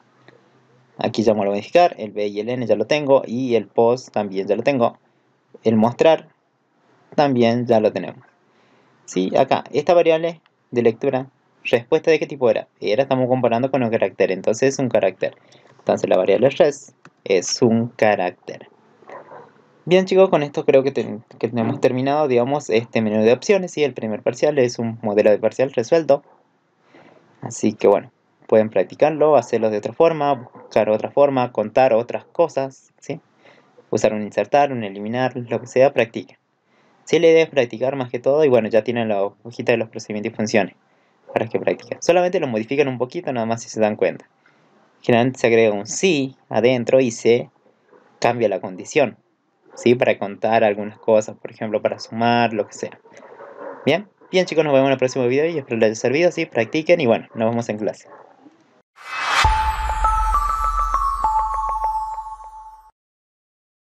Aquí llamo a modificar, el b y el n ya lo tengo y el pos también ya lo tengo. El mostrar también ya lo tenemos. Sí, acá, esta variable de lectura, respuesta de qué tipo era. Estamos comparando con un carácter, entonces es un carácter. Entonces la variable res es un carácter. Bien chicos, con esto creo que tenemos terminado, digamos, este menú de opciones y el primer parcial es un modelo de parcial resuelto. Así que bueno, pueden practicarlo, hacerlo de otra forma, buscar otra forma, contar otras cosas, ¿sí? Usar un insertar, un eliminar, lo que sea, practiquen. Sí, la idea es practicar más que todo y bueno, ya tienen la hojita de los procedimientos y funciones para que practiquen. Solamente lo modifican un poquito nada más si se dan cuenta. Generalmente se agrega un sí adentro y se cambia la condición, ¿sí? Para contar algunas cosas, por ejemplo, para sumar, lo que sea. Bien, bien chicos, nos vemos en el próximo video y espero les haya servido, sí, practiquen y bueno, nos vemos en clase.